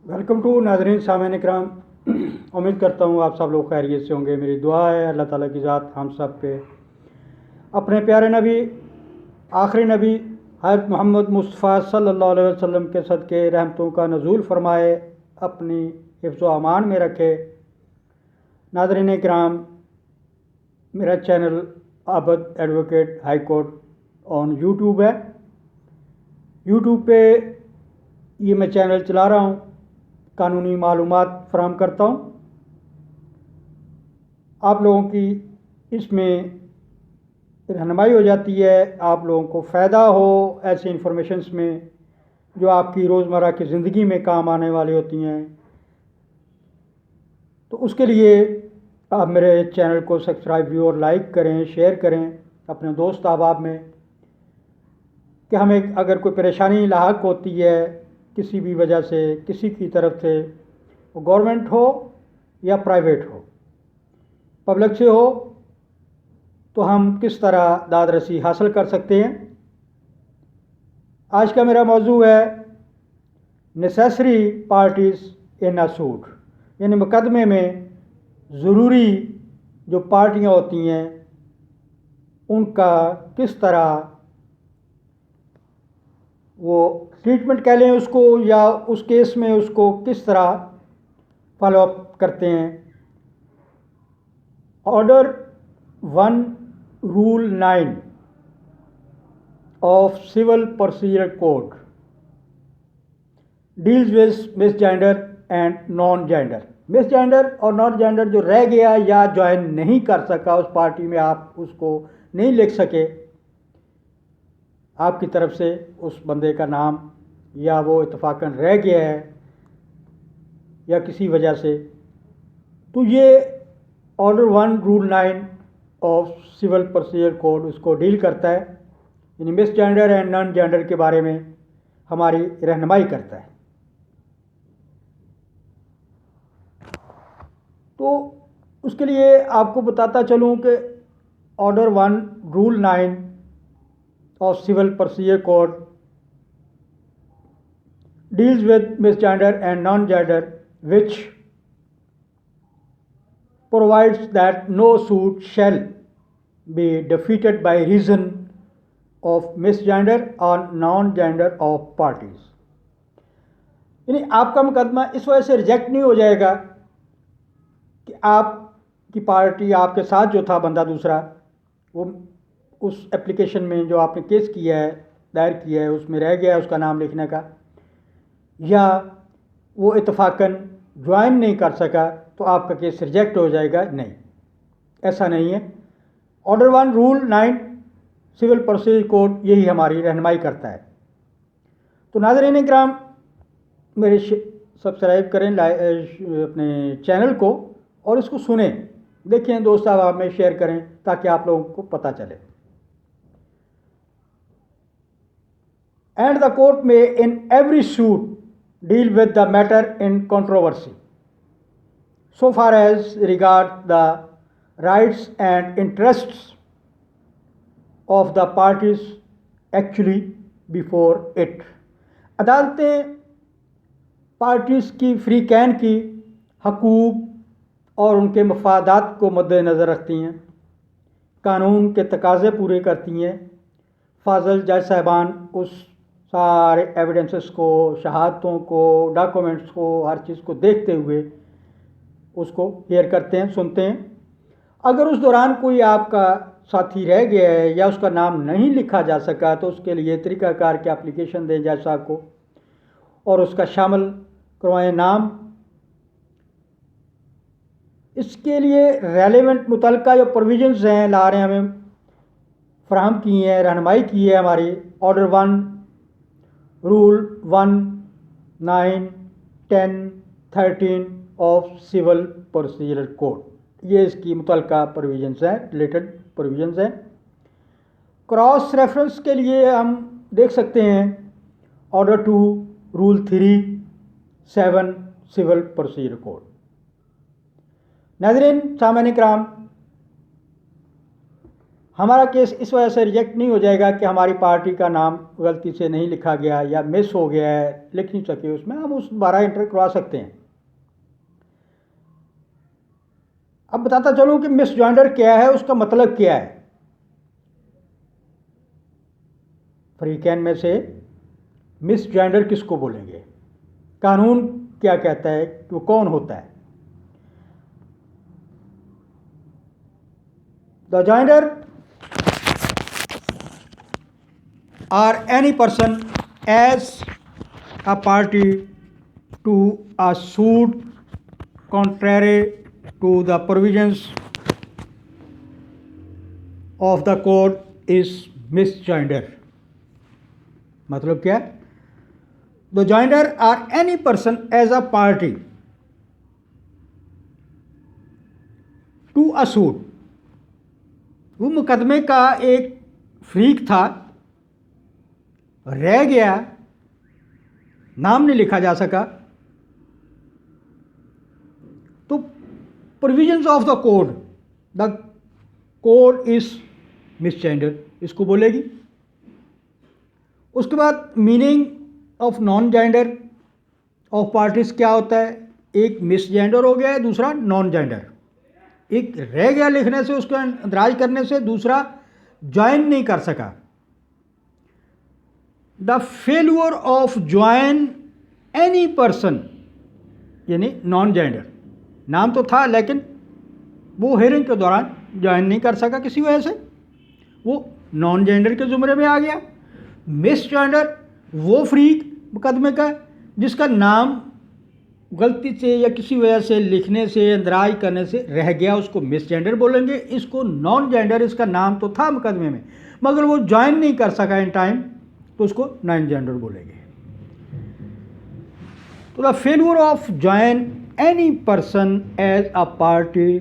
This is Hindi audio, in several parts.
वेलकम टू नाज़रीन सामईन इकराम। उम्मीद करता हूँ आप सब लोग खैरियत से होंगे। मेरी दुआ है अल्लाह ताला की ज़ात हम सब पे अपने प्यारे नबी आखिरी नबी हज़रत मोहम्मद मुस्तफ़ा सल्लल्लाहु अलैहि वसल्लम के सदक़े रहमतों का नज़ूल फरमाए, अपनी हिफ्ज़ व अमान में रखे। नाज़रीन इकराम, मेरा channel Abad advocate high court on YouTube है। यूट्यूब पे ये मैं चैनल चला रहा हूँ, कानूनी मालूमात फराहम करता हूँ। आप लोगों की इसमें रहनुमाई हो जाती है, आप लोगों को फ़ायदा हो ऐसी इन्फॉर्मेशंस में जो आपकी रोज़मर्रा की ज़िंदगी में काम आने वाली होती हैं। तो उसके लिए आप मेरे चैनल को सब्सक्राइब भी और लाइक करें, शेयर करें अपने दोस्त अहबाब में, कि हमें अगर कोई परेशानी लाहक होती है किसी भी वजह से, किसी की तरफ से, वो गवर्नमेंट हो या प्राइवेट हो, पब्लिक से हो, तो हम किस तरह दाद रसी हासिल कर सकते हैं। आज का मेरा मौजू है necessary parties in a suit, यानी मुकदमे में ज़रूरी जो पार्टियां होती हैं उनका किस तरह वो ट्रीटमेंट कह लें उसको, या उस केस में उसको किस तरह फॉलो अप करते हैं। Order 1 rule 9 of civil procedure code deals with misjoinder and non joinder. Misjoinder और नॉन जेंडर जो रह गया या ज्वाइन नहीं कर सका उस पार्टी में, आप उसको नहीं लिख सके, आपकी तरफ से उस बंदे का नाम, या वो इत्तफाकन रह गया है या किसी वजह से, तो ये order 1 rule 9 of civil procedure code उसको डील करता है, यानी misjoinder and non joinder के बारे में हमारी रहनुमाई करता है। तो उसके लिए आपको बताता चलूँ कि order 1 rule 9 of civil procedure code deals with misgender and non-gender, which provides that no suit shall be defeated by reason of misgender or non-gender of parties। यानी आपका मुकदमा इस वजह से रिजेक्ट नहीं हो जाएगा कि आपकी पार्टी, आपके साथ जो था बंदा दूसरा, वो उस एप्लीकेशन में जो आपने केस किया है, दायर किया है, उसमें रह गया है उसका नाम लिखने का, या वो इत्तफाकन ज्वाइन नहीं कर सका तो आपका केस रिजेक्ट हो जाएगा। नहीं, ऐसा नहीं है। Order 1 rule 9 civil procedure code यही हमारी रहनुमाई करता है। तो नाज़रीन इकराम, मेरे सब्सक्राइब करें अपने चैनल को और इसको सुने, देखें, दोस्त आप में शेयर करें ताकि आप लोगों को पता चले। एंड द कोर्ट में in every suit deal with the matter in controversy so far as regards the rights and interests of the parties actually before it। अदालतें पार्टीज़ की फ्री कैन की हकूक़ और उनके मफादात को मद्देनज़र रखती हैं, कानून के तकाज़े पूरे करती हैं। फाजल जज साहिबान उस सारे एविडेंसेस को, शहादतों को, डॉक्यूमेंट्स को, हर चीज़ को देखते हुए उसको हेयर करते हैं, सुनते हैं। अगर उस दौरान कोई आपका साथी रह गया है या उसका नाम नहीं लिखा जा सका तो उसके लिए तरीक़ाकार की एप्लीकेशन दें जज साहब को और उसका शामिल करवाएं नाम। इसके लिए रेलेवेंट मुतलका जो प्रोविजंस हैं ला रहे हैं, हमें फराहम की हैं, रहनुमाई की है हमारी order 1 rule 1 9 10 13 of civil procedure code, ये इसकी मुतलका प्रोविजंस हैं, रिलेटेड प्रोविजंस हैं। क्रॉस रेफरेंस के लिए हम देख सकते हैं order 2 rule 3 7 civil procedure code. नाज़रीन सामईन इकराम, हमारा केस इस वजह से रिजेक्ट नहीं हो जाएगा कि हमारी पार्टी का नाम गलती से नहीं लिखा गया या मिस हो गया है, लिख नहीं सके उसमें, हम उस दोबारा एंटर करवा सकते हैं। अब बताता चलूं कि मिसजॉइंडर क्या है, उसका मतलब क्या है। फ्री कैन में से मिसजॉइंडर किसको बोलेंगे, कानून क्या कहता है कि वो कौन होता है। The joinder or any person as a party to a suit contrary to the provisions of the code is misjoinder। मतलब क्या? The joinder or any person as a party to a suit, वो मुकदमे का एक फ्रीक था, रह गया, नाम नहीं लिखा जा सका, तो provisions of the code is misjoinder, इसको बोलेगी। उसके बाद meaning of non joinder of parties क्या होता है, एक मिसजेंडर हो गया है, दूसरा नॉन जेंडर। एक रह गया लिखने से, उसको अंतराज करने से, दूसरा ज्वाइन नहीं कर सका। The failure of join any person, यानी नॉन जेंडर, नाम तो था लेकिन वो हेयरिंग के दौरान ज्वाइन नहीं कर सका किसी वजह से, वो नॉन जेंडर के जुमरे में आ गया। मिस जेंडर वो फ्रीक मुकदमे का जिसका नाम गलती से या किसी वजह से लिखने से, अंदराज करने से रह गया, उसको मिस जेंडर बोलेंगे। इसको नॉन जेंडर, इसका नाम तो था मुकदमे में मगर वो ज्वाइन नहीं कर सका इन टाइम, तो उसको नॉन जेंडर बोलेंगे। तो the failure of join any person as a party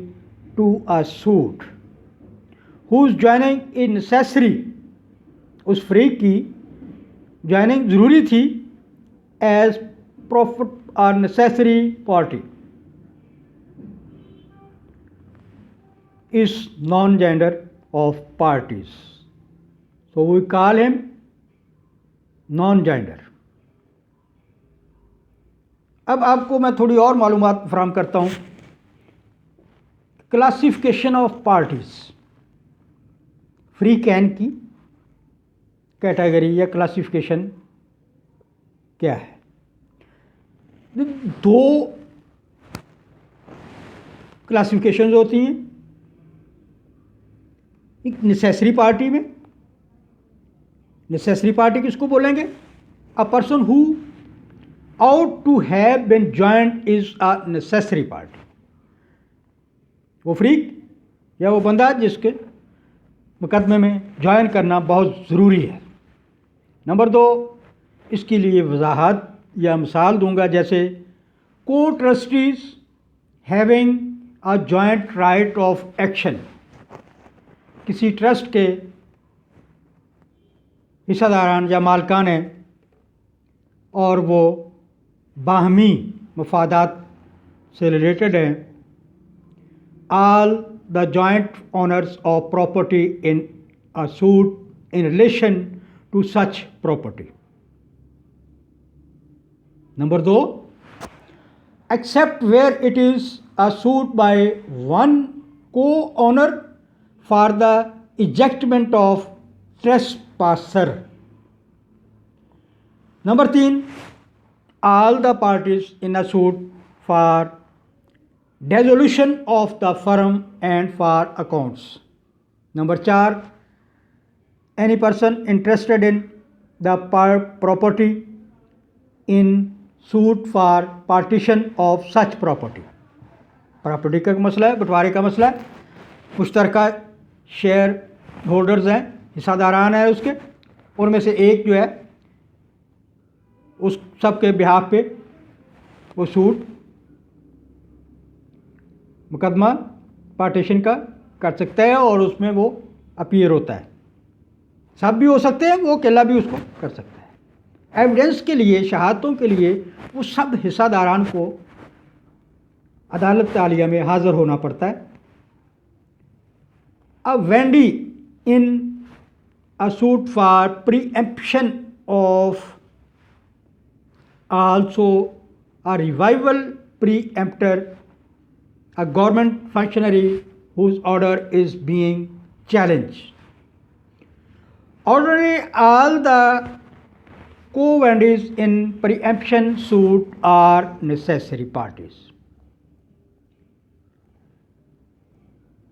to a suit whose joining is necessary, उस फ्रीक की ज्वाइनिंग जरूरी थी, एज प्रॉफिट और necessary party is non joinder of parties, so we call him non joinder. अब आपको मैं थोड़ी और मालूमात फराहम करता हूँ। क्लासिफिकेशन ऑफ पार्टीज, फ्री कैन की कैटेगरी या क्लासिफिकेशन क्या है। दो क्लासिफिकेशंस होती हैं, एक नेसेसरी पार्टी में, नेसेसरी पार्टी किसको बोलेंगे, a person who ought to have been joined is a necessary party, वो फ्रीक या वो बंदा जिसके मुकदमे में ज्वाइन करना बहुत ज़रूरी है। नंबर 2, इसके लिए वजाहत या मिसाल दूंगा, जैसे को trustees having a joint right of action, किसी ट्रस्ट के हिस्सेदारान या मालकान हैं और वो बाहमी मफादात से रिलेटेड हैं। All the joint owners of property in a suit in relation to such property. Number 2, except where it is a suit by one co-owner for the ejectment of trespasser. Number 3, all the parties in a suit for dissolution of the firm and for accounts. Number 4, any person interested in the property in suit for partition of such property, property का मसला है, बंटवारे का मसला है, मुश्तरका शेयर होल्डर्स हैं, हिस्सादारान है उसके, उनमें से एक जो है उस सब के बिहाफ पे वो सूट मुकदमा पार्टीशन का कर सकता है और उसमें वो अपीयर होता है। सब भी हो सकते हैं, वो अकेला भी उसको कर सकता है। एविडेंस के लिए, शहादतों के लिए वो सब हिस्सादारान को अदालत तालिया में हाज़िर होना पड़ता है। अब Wendy in a suit for preemption of also a revival preemptor, a government functionary whose order is being challenged. Ordinarily, all the co-vendees in preemption suit are necessary parties.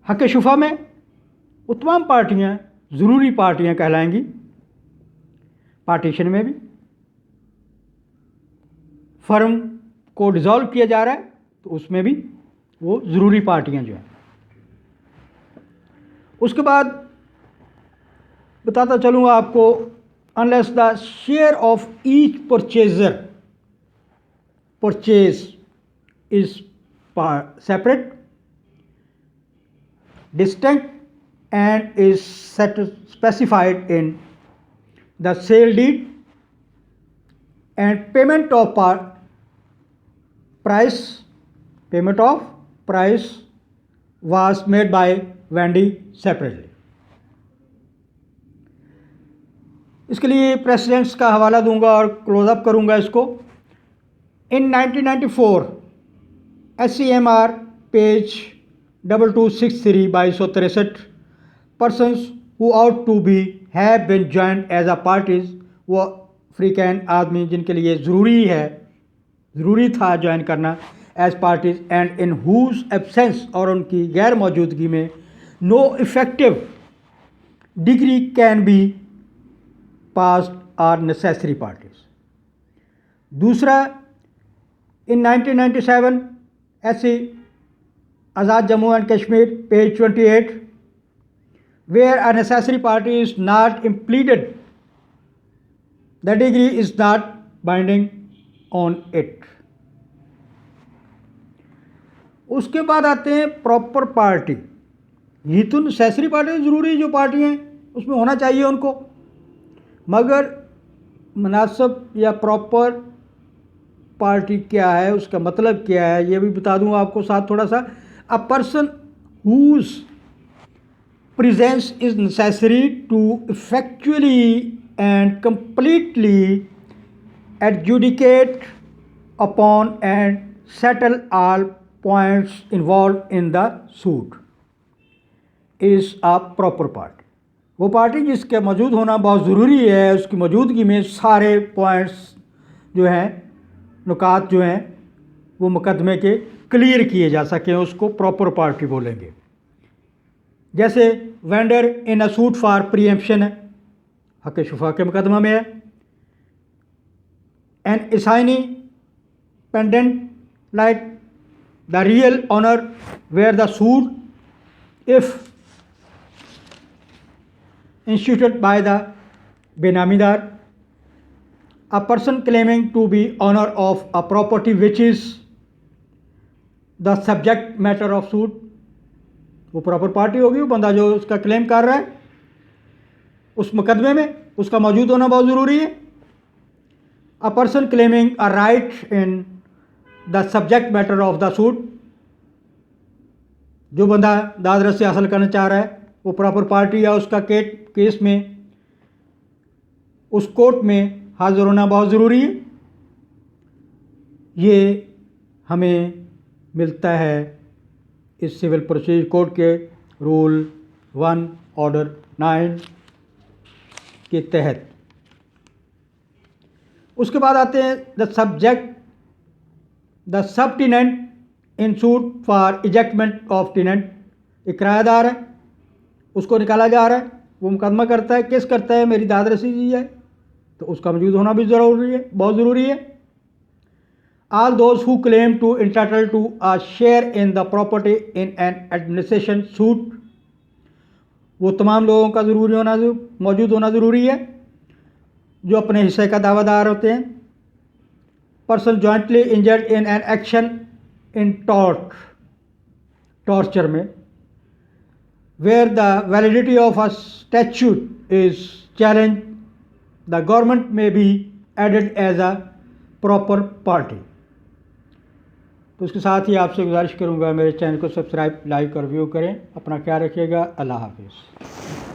हक़ शुफ़ा में वो तमाम पार्टियाँ ज़रूरी पार्टियाँ कहलाएंगी। पार्टीशन में भी फर्म को डिज़ोल्व किया जा रहा है तो उसमें भी वो ज़रूरी पार्टियाँ जो हैं। उसके बाद बताता चलूँगा आपको, unless the share of each purchase is separate, distinct and is specified in the sale deed, and payment of price was made by vendee separately. इसके लिए प्रेसिडेंट्स का हवाला दूंगा और क्लोज अप करूंगा इसको। इन 1994 SCMR page 2263 2263 persons who ought to be have been joined as a parties, वो अफ्रीकन आदमी जिनके लिए ज़रूरी था ज्वाइन करना as parties, and in whose absence और उनकी गैर मौजूदगी में no effective decree can be passed are necessary parties. दूसरा, इन 1997 ऐसी Azad Jammu and Kashmir page 28, where a necessary party is not implemented, the degree is not binding on it. उसके बाद आते हैं प्रॉपर पार्टी। ये तो नेसेसरी पार्टी ज़रूरी जो पार्टी हैं उसमें होना चाहिए उनको, मगर मुनासिब या प्रॉपर पार्टी क्या है, उसका मतलब क्या है, ये भी बता दूँ आपको साथ थोड़ा सा। A person whose presence is necessary to effectually and completely adjudicate upon and settle all points involved in the suit is a proper party. वो पार्टी जिसके मौजूद होना बहुत ज़रूरी है, उसकी मौजूदगी में सारे पॉइंट्स जो हैं, नुकात जो हैं, वो मुकदमे के क्लियर किए जा सकें, उसको प्रॉपर पार्टी बोलेंगे। जैसे vendor in a suit for preemption है, हक़ शुफ़ा के मुकदमा में है। An assignee pendent like the real owner where the suit if instituted by the बेनामीदार, a person claiming to be owner of a property which is the subject matter of suit, वो प्रॉपर पार्टी होगी। वो बंदा जो उसका क्लेम कर रहा है उस मुकदमे में उसका मौजूद होना बहुत ज़रूरी है। अ person claiming a right in the subject matter of the suit, जो बंदा दाद रस्सी हासिल करना चाह रहा है वो प्रॉपर पार्टी या उसका केस में उस कोर्ट में हाजिर होना बहुत ज़रूरी है। ये हमें मिलता है इस सिविल प्रोसीजर कोड के रूल 1 ऑर्डर 9 के तहत। उसके बाद आते हैं the sub tenant in suit for ejectment of tenant. एक किराएदार है, उसको निकाला जा रहा है, वो मुकदमा करता है, केस करता है मेरी दाद रसी दी जाए, तो उसका मौजूद होना भी ज़रूरी है, बहुत ज़रूरी है। All those who claim to entitled to a share in the property in an administration suit, वो तमाम लोगों का मौजूद होना ज़रूरी है जो अपने हिस्से का दावादार होते हैं। Person jointly injured in an action in torture में, where the validity of a statute is challenge, the government may be added as a proper party. तो उसके साथ ही आपसे गुजारिश करूंगा मेरे चैनल को सब्सक्राइब, लाइक और व्यू करें। अपना ख्याल रखिएगा। अल्लाह हाफिज़।